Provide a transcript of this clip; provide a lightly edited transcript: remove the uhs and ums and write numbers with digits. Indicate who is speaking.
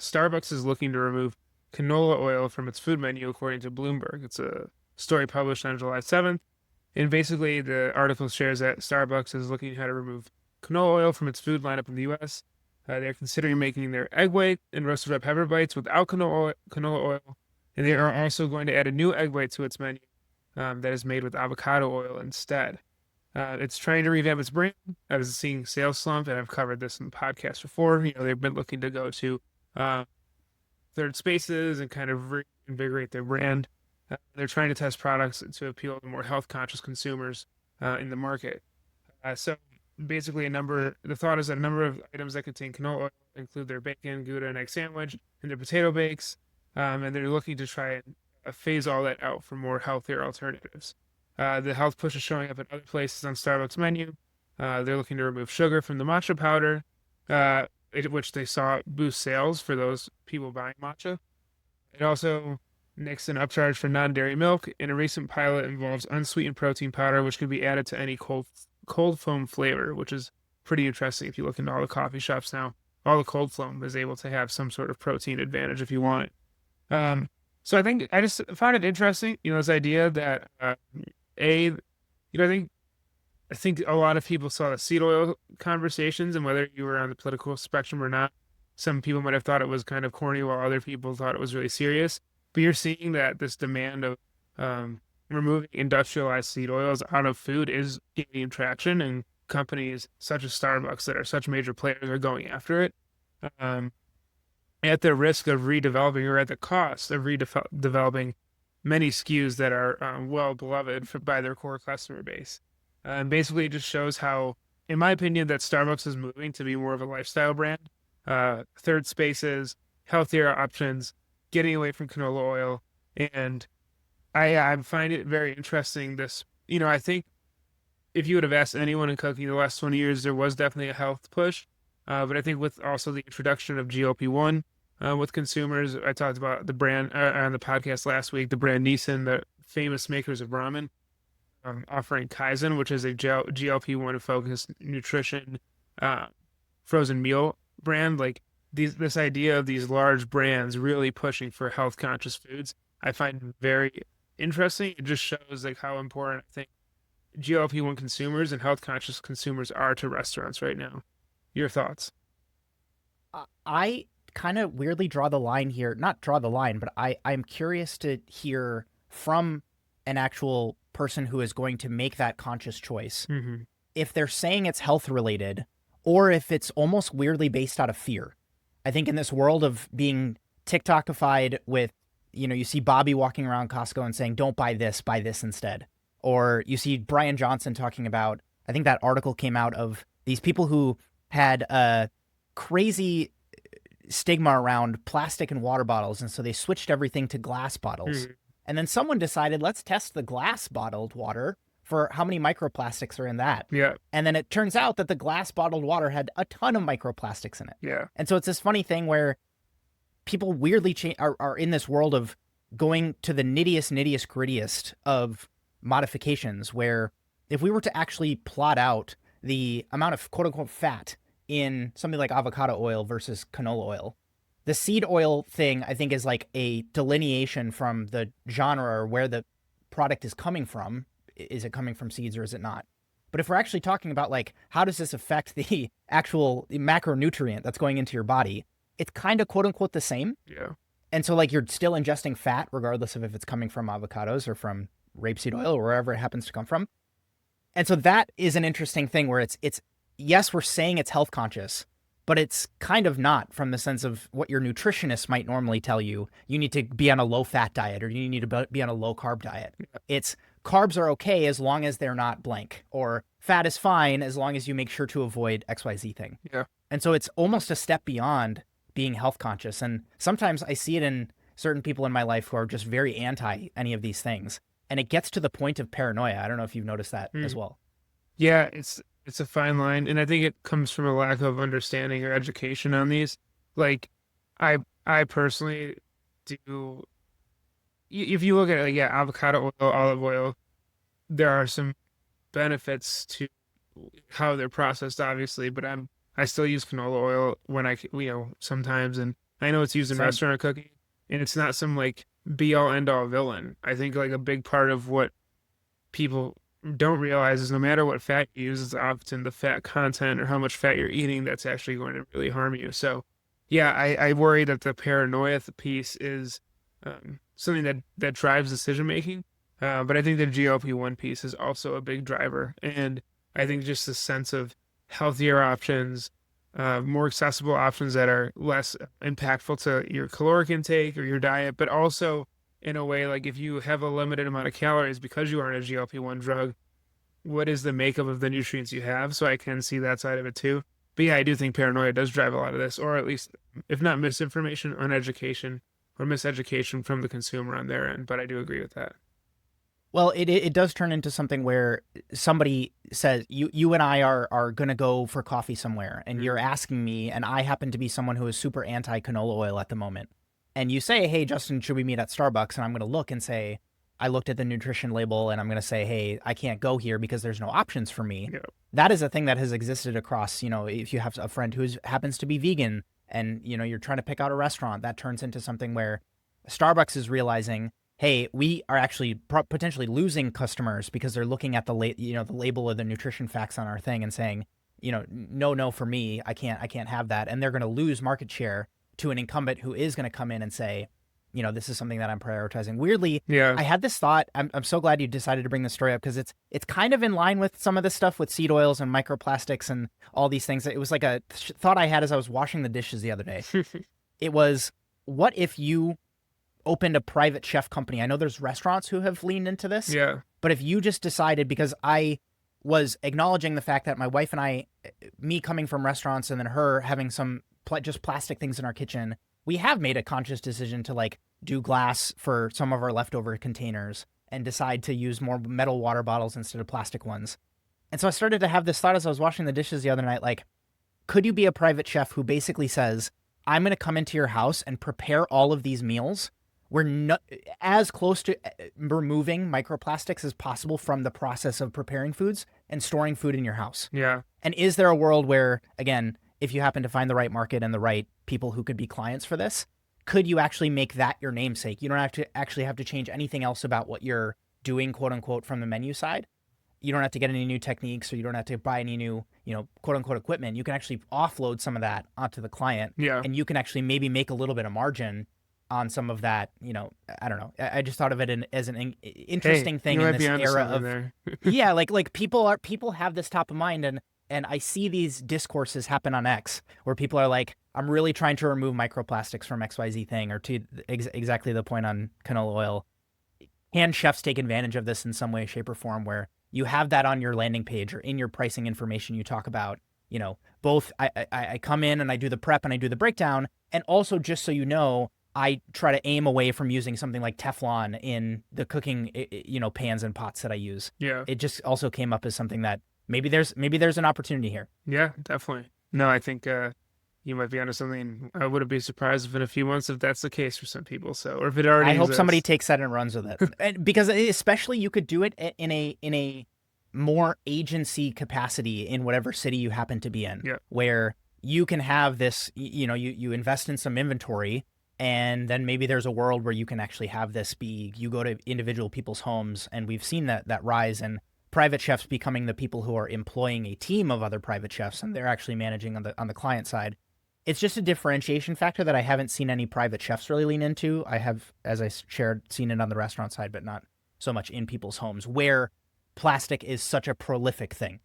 Speaker 1: Starbucks is looking to remove canola oil from its food menu, according to Bloomberg. It's a story published on July 7th. And basically, the article shares that Starbucks is looking at how to remove canola oil from its food lineup in the U.S. They're considering making their egg white and roasted red pepper bites without canola oil, and they are also going to add a new egg white to its menu that is made with avocado oil instead. It's trying to revamp its brand. I was seeing sales slump, and I've covered this in the podcast before. They've been looking to go to uh, third spaces and kind of reinvigorate their brand. They're trying to test products to appeal to more health conscious consumers in the market. So basically, the thought is that a number of items that contain canola oil include their bacon, Gouda, and egg sandwich, and their potato bakes, and they're looking to try and phase all that out for more healthier alternatives. The health push is showing up at other places on Starbucks menu. They're looking to remove sugar from the matcha powder, which they saw boost sales for those people buying matcha. It also nixed an upcharge for non-dairy milk, and a recent pilot involves unsweetened protein powder, which can be added to any cold foam flavor, which is pretty interesting. If you look into all the coffee shops now, all the cold foam is able to have some sort of protein advantage if you want it. So I think I just found it interesting, this idea that a, I think a lot of people saw the seed oil conversations, and whether you were on the political spectrum or not, some people might have thought it was kind of corny, while other people thought it was really serious. But you're seeing that this demand of removing industrialized seed oils out of food is gaining traction, and companies such as Starbucks that are such major players are going after it. Um, at the risk of redeveloping or at the cost of redeveloping many SKUs that are well beloved by their core customer base. And basically, it just shows how, in my opinion, that Starbucks is moving to be more of a lifestyle brand. Third spaces, healthier options, getting away from canola oil, and I find it very interesting. I think if you would have asked anyone in cooking the last 20 years, there was definitely a health push. But I think with also the introduction of GLP-1 with consumers, I talked about the brand on the podcast last week, the brand Nissan, the famous makers of ramen, offering Kaizen, which is a GLP-1 focused nutrition uh, frozen meal brand. Like this idea of these large brands really pushing for health conscious foods, I find very interesting. It just shows like how important I think GLP-1 consumers and health conscious consumers are to restaurants right now. Your thoughts?
Speaker 2: I kind of weirdly draw the line here. Not draw the line, but I'm curious to hear from an actual person who is going to make that conscious choice.
Speaker 1: Mm-hmm.
Speaker 2: If they're saying it's health related or if it's almost weirdly based out of fear. I think in this world of being TikTokified with, you see Bobby walking around Costco and saying, don't buy this instead. Or you see Brian Johnson talking about, I think that article came out of these people who had a crazy stigma around plastic and water bottles. And so they switched everything to glass bottles.
Speaker 1: Mm-hmm.
Speaker 2: And then someone decided, let's test the glass bottled water for how many microplastics are in that.
Speaker 1: Yeah.
Speaker 2: And then it turns out that the glass bottled water had a ton of microplastics in it.
Speaker 1: Yeah.
Speaker 2: And so it's this funny thing where people weirdly are in this world of going to the nittiest, grittiest of modifications, where if we were to actually plot out the amount of quote unquote fat in something like avocado oil versus canola oil, the seed oil thing, I think, is like a delineation from the genre or where the product is coming from. Is it coming from seeds or is it not? But if we're actually talking about like, how does this affect the actual macronutrient that's going into your body? It's kind of quote unquote the same.
Speaker 1: Yeah.
Speaker 2: And so like you're still ingesting fat regardless of if it's coming from avocados or from rapeseed oil or wherever it happens to come from. And so that is an interesting thing where it's yes, we're saying it's health conscious, but it's kind of not, from the sense of what your nutritionist might normally tell you. You need to be on a low fat diet or you need to be on a low carb diet. It's carbs are okay as long as they're not blank, or fat is fine as long as you make sure to avoid XYZ thing.
Speaker 1: Yeah.
Speaker 2: And so it's almost a step beyond being health conscious. And sometimes I see it in certain people in my life who are just very anti any of these things. And it gets to the point of paranoia. I don't know if you've noticed that as well.
Speaker 1: Yeah, it's a fine line, and I think it comes from a lack of understanding or education on these. Like, I personally do. If you look at it, like, yeah, avocado oil, olive oil, there are some benefits to how they're processed, obviously, but I still use canola oil when sometimes, and I know it's used in
Speaker 2: So
Speaker 1: restaurant cooking, and it's not some like be all end all villain. I think like a big part of what people don't realize is no matter what fat you use, it's often the fat content or how much fat you're eating that's actually going to really harm you. So, yeah, I worry that the paranoia piece is something that drives decision making. But I think the GLP-1 piece is also a big driver, and I think just the sense of healthier options, more accessible options that are less impactful to your caloric intake or your diet, but also in a way like if you have a limited amount of calories because you aren't a GLP-1 drug, what is the makeup of the nutrients you have? So I can see that side of it too. But yeah, I do think paranoia does drive a lot of this, or at least, if not misinformation, uneducation or miseducation from the consumer on their end. But I do agree with that.
Speaker 2: well, it does turn into something where somebody says you and I are gonna go for coffee somewhere, and you're
Speaker 1: Mm.
Speaker 2: asking me, and I happen to be someone who is super anti canola oil at the moment, and you say, "Hey, Justin, should we meet at Starbucks?" And I'm gonna look and say, I looked at the nutrition label, and I'm gonna say, "Hey, I can't go here because there's no options for me."
Speaker 1: Yeah.
Speaker 2: That is a thing that has existed across, if you have a friend who happens to be vegan, and you're trying to pick out a restaurant, that turns into something where Starbucks is realizing, hey, we are actually potentially losing customers because they're looking at the label of the nutrition facts on our thing and saying, no, no, for me, I can't have that, and they're going to lose market share to an incumbent who is going to come in and say, this is something that I'm prioritizing. Weirdly,
Speaker 1: Yeah.
Speaker 2: I had this thought. I'm so glad you decided to bring this story up because it's kind of in line with some of this stuff with seed oils and microplastics and all these things. It was like a thought I had as I was washing the dishes the other day. It was, what if you opened a private chef company? I know there's restaurants who have leaned into this,
Speaker 1: Yeah.
Speaker 2: but if you just decided, because I was acknowledging the fact that my wife and I, me coming from restaurants and then her having some just plastic things in our kitchen, we have made a conscious decision to like do glass for some of our leftover containers and decide to use more metal water bottles instead of plastic ones. And so I started to have this thought as I was washing the dishes the other night, like, could you be a private chef who basically says, I'm going to come into your house and prepare all of these meals? We're not as close to removing microplastics as possible from the process of preparing foods and storing food in your house.
Speaker 1: Yeah.
Speaker 2: And is there a world where, again, if you happen to find the right market and the right people who could be clients for this, could you actually make that your namesake? You don't have to change anything else about what you're doing, quote unquote, from the menu side. You don't have to get any new techniques, or you don't have to buy any new, quote unquote equipment. You can actually offload some of that onto the client,
Speaker 1: Yeah.
Speaker 2: and you can actually maybe make a little bit of margin on some of that. I don't know. I just thought of it as an
Speaker 1: Hey,
Speaker 2: interesting
Speaker 1: you
Speaker 2: thing in
Speaker 1: might be
Speaker 2: this
Speaker 1: onto
Speaker 2: era
Speaker 1: something
Speaker 2: of,
Speaker 1: there.
Speaker 2: yeah, like people have this top of mind, and I see these discourses happen on X where people are like, I'm really trying to remove microplastics from XYZ thing, or to exactly the point on canola oil. Can chefs take advantage of this in some way, shape, or form where you have that on your landing page or in your pricing information? You talk about, both I come in and I do the prep and I do the breakdown. And also, just so you know, I try to aim away from using something like Teflon in the cooking, pans and pots that I use.
Speaker 1: Yeah.
Speaker 2: It just also came up as something that maybe there's an opportunity here.
Speaker 1: Yeah, definitely. No, I think you might be onto something. I wouldn't be surprised if in a few months if that's the case for some people. So, or if it
Speaker 2: I
Speaker 1: already
Speaker 2: hope somebody
Speaker 1: exists.
Speaker 2: takes that and runs with it, and because especially you could do it in a more agency capacity in whatever city you happen to be in,
Speaker 1: Yeah.
Speaker 2: where you can have this. You invest in some inventory, and then maybe there's a world where you can actually have this be. You go to individual people's homes, and we've seen that rise in private chefs becoming the people who are employing a team of other private chefs, and they're actually managing on the client side. It's just a differentiation factor that I haven't seen any private chefs really lean into. I have, as I shared, seen it on the restaurant side, but not so much in people's homes where plastic is such a prolific thing.